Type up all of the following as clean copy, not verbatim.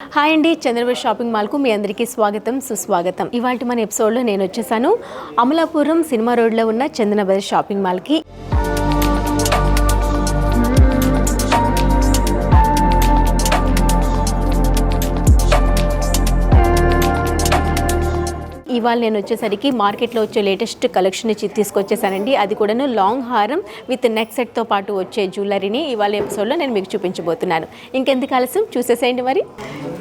Hi అండి, Chandrababu shopping మాల్కు మీ అందరికీ స్వాగతం సుస్వాగతం. ఇవాళ మన ఎపిసోడ్లో నేను వచ్చేసాను అమలాపురం సినిమా రోడ్లో ఉన్న చందనబజార్ షాపింగ్ మాల్కి. ఇవాళ నేను వచ్చేసరికి మార్కెట్లో వచ్చే లేటెస్ట్ కలెక్షన్ తీసుకొచ్చేసానండి. అది కూడాను లాంగ్ హారం విత్ నెక్ సెట్తో పాటు వచ్చే జ్యువెలరీని ఇవాళ ఎపిసోడ్లో నేను మీకు చూపించబోతున్నాను. ఇంకెందుకు ఆలస్యం, చూసేసేయండి. మరి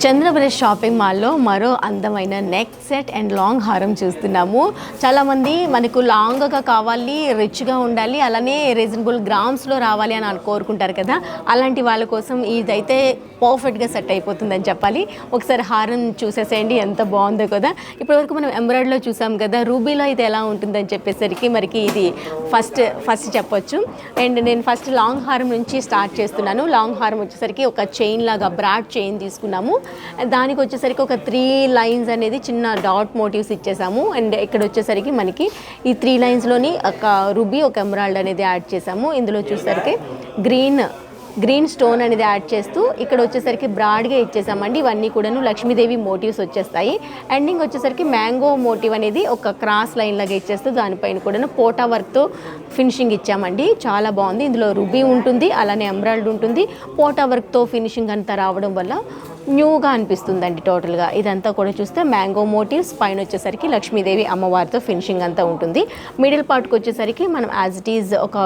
చంద్రబాబు షాపింగ్ మాల్లో మరో అందమైన నెక్ సెట్ అండ్ లాంగ్ హారం చూస్తున్నాము. చాలామంది మనకు లాంగ్గా కావాలి, రిచ్గా ఉండాలి, అలానే రీజనబుల్ గ్రామ్స్లో రావాలి అని కోరుకుంటారు కదా. అలాంటి వాళ్ళ కోసం ఇదైతే పర్ఫెక్ట్గా సెట్ అయిపోతుందని చెప్పాలి. ఒకసారి హారం చూసేసేయండి, ఎంత బాగుందో కదా. ఇప్పటివరకు మనం ఎంబ్రాయిడరీలో చూసాం కదా, రూబీలో ఇది ఎలా ఉంటుందని చెప్పేసరికి మనకి ఇది ఫస్ట్ చెప్పొచ్చు. అండ్ నేను ఫస్ట్ లాంగ్ హారం నుంచి స్టార్ట్ చేస్తున్నాను. లాంగ్ హారం వచ్చేసరికి ఒక చైన్ లాగా బ్రాడ్ చైన్ తీసుకున్నాము. దానికి వచ్చేసరికి ఒక 3 లైన్స్ అనేది చిన్న డాట్ మోటివ్స్ ఇచ్చేసాము. అండ్ ఇక్కడ వచ్చేసరికి మనకి ఈ 3 లైన్స్లోని ఒక రూబీ, ఒక ఎమరాల్డ్ అనేది యాడ్ చేసాము. ఇందులో చూసేసరికి గ్రీన్ స్టోన్ అనేది యాడ్ చేస్తూ ఇక్కడ వచ్చేసరికి బ్రాడ్గా ఇచ్చేసామండి. ఇవన్నీ కూడాను లక్ష్మీదేవి మోటివ్స్ వచ్చేస్తాయి. ఎండింగ్ వచ్చేసరికి మ్యాంగో మోటివ్ అనేది ఒక క్రాస్ లైన్ లాగా ఇచ్చేస్తూ దానిపైన కూడాను పోటా వర్క్తో ఫినిషింగ్ ఇచ్చామండి. చాలా బాగుంది. ఇందులో రూబీ ఉంటుంది, అలానే ఎమరాల్డ్ ఉంటుంది. పోటా వర్క్తో ఫినిషింగ్ అంతా రావడం వల్ల న్యూగా అనిపిస్తుందండి టోటల్గా. ఇదంతా కూడా చూస్తే మ్యాంగో మోటివ్స్, పైన వచ్చేసరికి లక్ష్మీదేవి అమ్మవారితో ఫినిషింగ్ అంతా ఉంటుంది. మిడిల్ పార్ట్కి వచ్చేసరికి మనం యాజ్ ఇట్ ఈజ్ ఒక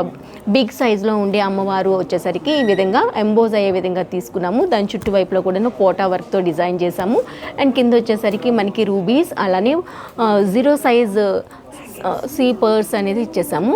బిగ్ సైజ్లో ఉండే అమ్మవారు వచ్చేసరికి ఈ విధంగా ఎంబోజ్ అయ్యే విధంగా తీసుకున్నాము. దాని చుట్టువైపులో కూడా పోటా వర్క్తో డిజైన్ చేసాము. అండ్ కింద వచ్చేసరికి మనకి రూబీస్, అలానే 0 సైజ్ సీ పర్ల్స్ అనేది ఇచ్చేసాము.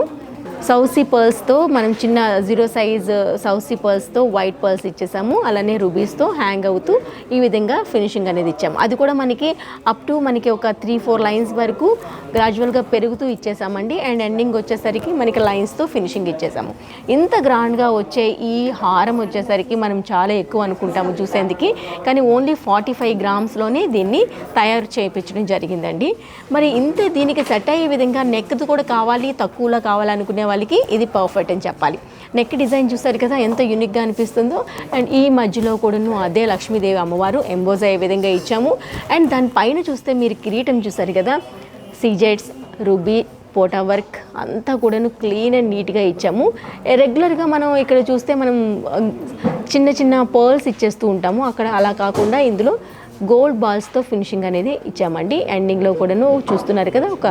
సౌసీ పర్ల్స్తో మనం చిన్న 0 సైజ్ సౌసీ పర్ల్స్తో వైట్ పర్ల్స్ ఇచ్చేసాము. అలానే రూబీస్తో హ్యాంగ్ అవుతూ ఈ విధంగా ఫినిషింగ్ అనేది ఇచ్చాము. అది కూడా మనకి అప్ టు మనకి ఒక 3-4 లైన్స్ వరకు గ్రాడ్యువల్గా పెరుగుతూ ఇచ్చేసామండి. అండ్ ఎండింగ్ వచ్చేసరికి మనకి లైన్స్తో ఫినిషింగ్ ఇచ్చేసాము. ఇంత గ్రాండ్గా వచ్చే ఈ హారం వచ్చేసరికి మనం చాలా ఎక్కువ అనుకుంటాము చూసేందుకు, కానీ ఓన్లీ 45 గ్రామ్స్లోనే దీన్ని తయారు చేయించడం జరిగిందండి. మరి దీనికి సెట్ అయ్యే విధంగా నెక్ది కూడా కావాలి, తక్కువలో కావాలనుకునే వాళ్ళకి ఇది పర్ఫెక్ట్ అని చెప్పాలి. నెక్ డిజైన్ చూస్తారు కదా, ఎంత యూనిక్గా అనిపిస్తుందో. అండ్ ఈ మధ్యలో కూడాను అదే లక్ష్మీదేవి అమ్మవారు ఎంబోజ్ అయ్యే విధంగా ఇచ్చాము. అండ్ దానిపైన చూస్తే మీరు కిరీటం చూస్తారు కదా, సీజెడ్స్, రూబీ, పోటా వర్క్ అంతా కూడాను క్లీన్ అండ్ నీట్గా ఇచ్చాము. రెగ్యులర్గా మనం ఇక్కడ చూస్తే మనం చిన్న చిన్న పర్ల్స్ ఇచ్చేస్తూ ఉంటాము, అక్కడ అలా కాకుండా ఇందులో గోల్డ్ బాల్స్తో ఫినిషింగ్ అనేది ఇచ్చామండి. ఎండింగ్లో కూడాను చూస్తున్నారు కదా, ఒక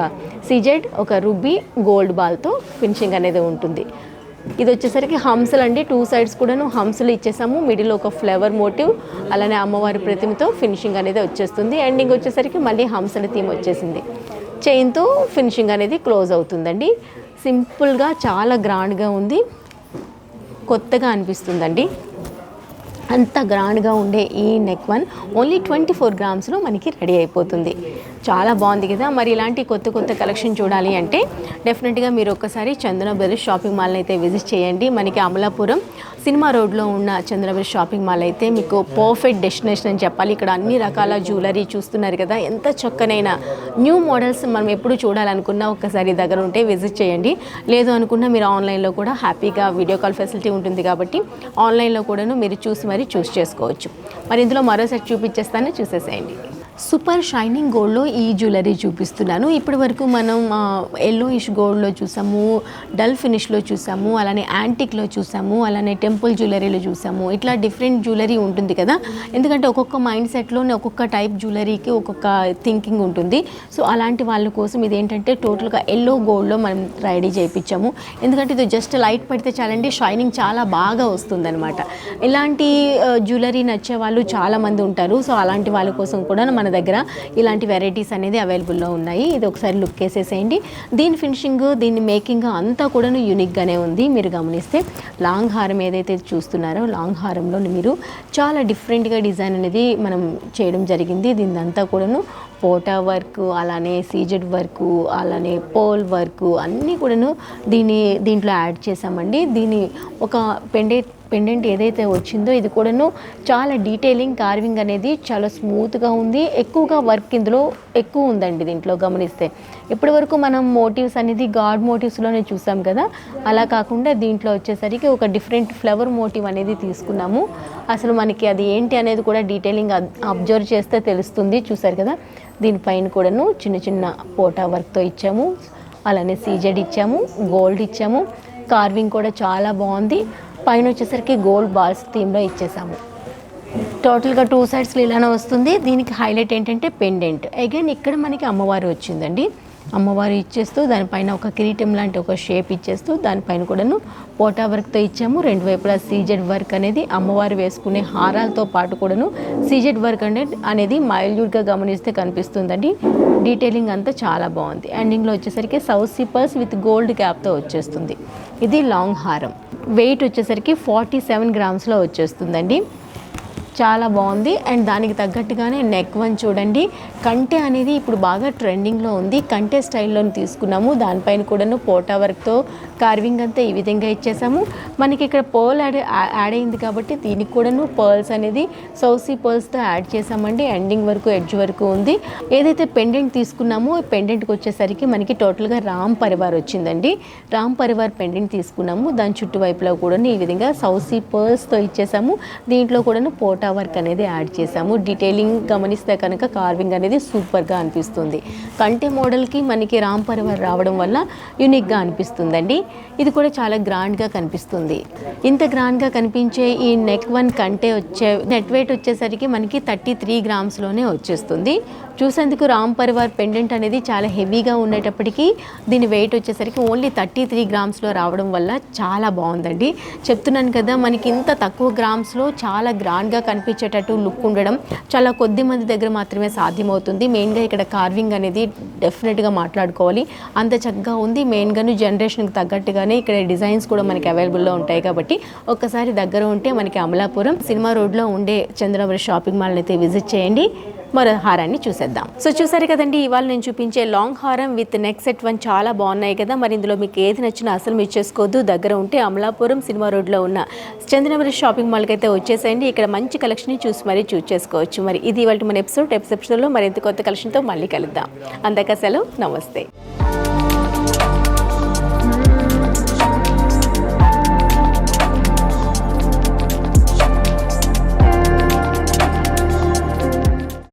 సీజెడ్, ఒక రూబీ, గోల్డ్ బాల్తో ఫినిషింగ్ అనేది ఉంటుంది. ఇది వచ్చేసరికి హంసలు అండి. 2 సైడ్స్ కూడాను హంసలు ఇచ్చేసాము. మిడిల్లో ఒక ఫ్లవర్ మోటివ్, అలానే అమ్మవారి ప్రతిమతో ఫినిషింగ్ అనేది వచ్చేస్తుంది. ఎండింగ్ వచ్చేసరికి మళ్ళీ హంసల థీమ్ వచ్చేసింది. చైన్తో ఫినిషింగ్ అనేది క్లోజ్ అవుతుందండి. సింపుల్గా చాలా గ్రాండ్గా ఉంది, కొత్తగా అనిపిస్తుందండి. అంత గ్రాండ్గా ఉండే ఈ నెక్ వన్ ఓన్లీ 24 గ్రామ్స్లో మనకి రెడీ అయిపోతుంది. చాలా బాగుంది కదా. మరి ఇలాంటి కొత్త కలెక్షన్ చూడాలి అంటే డెఫినెట్గా మీరు ఒక్కసారి చందనబజార్ షాపింగ్ మాల్ని అయితే విజిట్ చేయండి. మనకి అమలాపురం సినిమా రోడ్లో ఉన్న చందనబజార్ షాపింగ్ మాల్ అయితే మీకు పర్ఫెక్ట్ డెస్టినేషన్ అని చెప్పాలి. ఇక్కడ అన్ని రకాల జ్యువెలరీ చూస్తున్నారు కదా, ఎంత చక్కనైన న్యూ మోడల్స్ మనం ఎప్పుడు చూడాలనుకున్నా ఒక్కసారి దగ్గర ఉంటే విజిట్ చేయండి. లేదు అనుకున్నా మీరు ఆన్లైన్లో కూడా హ్యాపీగా వీడియో కాల్ ఫెసిలిటీ ఉంటుంది కాబట్టి ఆన్లైన్లో కూడాను మీరు చూస్ చేసుకోవచ్చు. మరి ఇందులో మరో సెట్ చూపించేస్తాను, చూసేసేయండి. సూపర్ షైనింగ్ గోల్డ్లో ఈ జ్యువెలరీ చూపిస్తున్నాను. ఇప్పటి వరకు మనం ఎల్లోయిష్ గోల్డ్లో చూసాము, డల్ ఫినిష్లో చూసాము, అలానే యాంటిక్లో చూసాము, అలానే టెంపుల్ జ్యువెలరీలో చూసాము. ఇట్లా డిఫరెంట్ జ్యువెలరీ ఉంటుంది కదా, ఎందుకంటే ఒక్కొక్క మైండ్ సెట్లోనే ఒక్కొక్క టైప్ జ్యువెలరీకి ఒక్కొక్క థింకింగ్ ఉంటుంది. సో అలాంటి వాళ్ళ కోసం ఇదేంటంటే టోటల్గా ఎల్లో గోల్డ్లో మనం రెడీ చేయించాము. ఎందుకంటే ఇది జస్ట్ లైట్ పడితే చాలండి, షైనింగ్ చాలా బాగా వస్తుందన్నమాట. ఇలాంటి జ్యువెలరీ నచ్చే వాళ్ళు చాలామంది ఉంటారు. సో అలాంటి వాళ్ళ కోసం కూడా మన దగ్గర ఇలాంటి వెరైటీస్ అనేది అవైలబుల్లో ఉన్నాయి. ఇది ఒకసారి లుక్ వేసేసేయండి. దీని ఫినిషింగ్, దీని మేకింగ్ అంతా కూడా యూనిక్గానే ఉంది. మీరు గమనిస్తే లాంగ్ హారం ఏదైతే చూస్తున్నారో, లాంగ్ హారంలో మీరు చాలా డిఫరెంట్గా డిజైన్ అనేది మనం చేయడం జరిగింది. దీని అంతా కూడాను పోటా వర్క్, అలానే సీజెడ్ వర్క్, అలానే పోల్ వర్క్ అన్నీ కూడాను దీంట్లో యాడ్ చేసామండి. దీని ఒక పెండెంట్ ఏదైతే వచ్చిందో ఇది కూడాను చాలా డీటెయిలింగ్ కార్వింగ్ అనేది చాలా స్మూత్గా ఉంది. ఎక్కువగా వర్క్ ఇందులో ఎక్కువ ఉందండి. దీంట్లో గమనిస్తే ఇప్పటి వరకు మనం మోటివ్స్ అనేది గాడ్ మోటివ్స్లోనే చూసాం కదా, అలా కాకుండా దీంట్లో వచ్చేసరికి ఒక డిఫరెంట్ ఫ్లవర్ మోటివ్ అనేది తీసుకున్నాము. అసలు మనకి అది ఏంటి అనేది కూడా డీటెయిలింగ్ అబ్జర్వ్ చేస్తే తెలుస్తుంది. చూసారు కదా, దీనిపైన కూడాను చిన్న చిన్న పోటా వర్క్తో ఇచ్చాము, అలానే సీజెడ్ ఇచ్చాము, గోల్డ్ ఇచ్చాము. కార్వింగ్ కూడా చాలా బాగుంది. పైన వచ్చేసరికి గోల్డ్ బాల్స్ థీమ్లో ఇచ్చేసాము. టోటల్గా 2 సైడ్స్లో ఇలానే వస్తుంది. దీనికి హైలైట్ ఏంటంటే పెండెంట్. అగైన్ ఇక్కడ మనకి అమ్మవారు వచ్చిందండి. అమ్మవారు ఇచ్చేస్తూ దానిపైన ఒక కిరీటం లాంటి ఒక షేప్ ఇచ్చేస్తూ దానిపైన కూడాను పోటా వర్క్తో ఇచ్చాము. 2 వైపులా సీజెడ్ వర్క్ అనేది అమ్మవారు వేసుకునే హారాలతో పాటు కూడాను సీజెడ్ వర్క్ అనేది మైల్యూట్గా గమనిస్తే కనిపిస్తుందండి. డీటెయిలింగ్ అంతా చాలా బాగుంది. ఎండింగ్లో వచ్చేసరికి సౌత్ సిపర్స్ విత్ గోల్డ్ క్యాప్తో వచ్చేస్తుంది. ఇది లాంగ్ హారం. వెయిట్ వచ్చేసరికి 47 గ్రామ్స్లో వచ్చేస్తుందండి. చాలా బాగుంది. అండ్ దానికి తగ్గట్టుగానే నెక్ వన్ చూడండి. కంటె అనేది ఇప్పుడు బాగా ట్రెండింగ్లో ఉంది. కంటె స్టైల్లో తీసుకున్నాము. దానిపైన కూడాను పోటా వర్క్తో కార్వింగ్ అంతా ఈ విధంగా ఇచ్చేసాము. మనకి ఇక్కడ పర్ల్ యాడ్ అయింది కాబట్టి దీనికి కూడాను పర్ల్స్ అనేది సౌసీ పర్ల్స్తో యాడ్ చేసామండి. ఎండింగ్ వరకు ఎడ్జ్ వరకు ఉంది. ఏదైతే పెండెంట్ తీసుకున్నామో ఈ పెండెంట్కి వచ్చేసరికి మనకి టోటల్గా రామ్ పరివార్ వచ్చిందండి. రామ్ పరివార్ పెండెంట్ తీసుకున్నాము. దాని చుట్టువైపులో కూడా ఈ విధంగా సౌసీ పర్ల్స్తో ఇచ్చేసాము. దీంట్లో కూడాను పోటా వర్క్ అనేది యాడ్ చేసాము. డీటెయిలింగ్ గమనిస్తే కనుక కార్వింగ్ అనేది సూపర్గా అనిపిస్తుంది. కంటె మోడల్కి మనకి రామ్ పరివార్ రావడం వల్ల యూనిక్గా అనిపిస్తుందండి. ఇది కూడా చాలా గ్రాండ్గా కనిపిస్తుంది. ఇంత గ్రాండ్గా కనిపించే ఈ నెక్ వన్ కంటె వచ్చే నెట్ వెయిట్ వచ్చేసరికి మనకి 33 గ్రామ్స్లోనే వచ్చేస్తుంది. చూసేందుకు రామ్ పరివార్ పెండెంట్ అనేది చాలా హెవీగా ఉండేటప్పటికీ దీని వెయిట్ వచ్చేసరికి ఓన్లీ 33 గ్రామ్స్లో రావడం వల్ల చాలా బాగుందండి. చెప్తున్నాను కదా, మనకి ఇంత తక్కువ గ్రామ్స్లో చాలా గ్రాండ్గా కనిపించేటట్టు లుక్ ఉండడం చాలా కొద్ది మంది దగ్గర మాత్రమే సాధ్యమవుతుంది. మెయిన్గా ఇక్కడ కార్వింగ్ అనేది డెఫినెట్గా మాట్లాడుకోవాలి. అంత చక్కగా ఉంది. మెయిన్గాను జనరేషన్కి తగ్గట్టుగానే ఇక్కడ డిజైన్స్ కూడా మనకి అవైలబుల్లో ఉంటాయి కాబట్టి ఒక్కసారి దగ్గర ఉంటే మనకి అమలాపురం సినిమా రోడ్లో ఉండే చంద్రవరి షాపింగ్ మాల్ని అయితే విజిట్ చేయండి. మరో హారాన్ని చూసేద్దాం. సో చూసారు కదండి, ఇవాళ నేను చూపించే లాంగ్ హారం విత్ నెక్ సెట్ వన్ చాలా బాగున్నాయి కదా. మరి ఇందులో మీకు ఏది నచ్చినా అసలు మిస్ చేసుకోవద్దు. దగ్గర ఉంటే అమలాపురం సినిమా రోడ్లో ఉన్న చంద్రవరి షాపింగ్ మాల్కి అయితే వచ్చేసేయండి. ఇక్కడ మంచి కలెక్షన్ చూసి మరీ చూస్ చేసుకోవచ్చు. మరి ఇది ఇవాళ మన ఎపిసోడ్లో మరింత కొత్త కలెక్షన్తో మళ్ళీ కలుద్దాం. అందాక సెలవు, నమస్తే.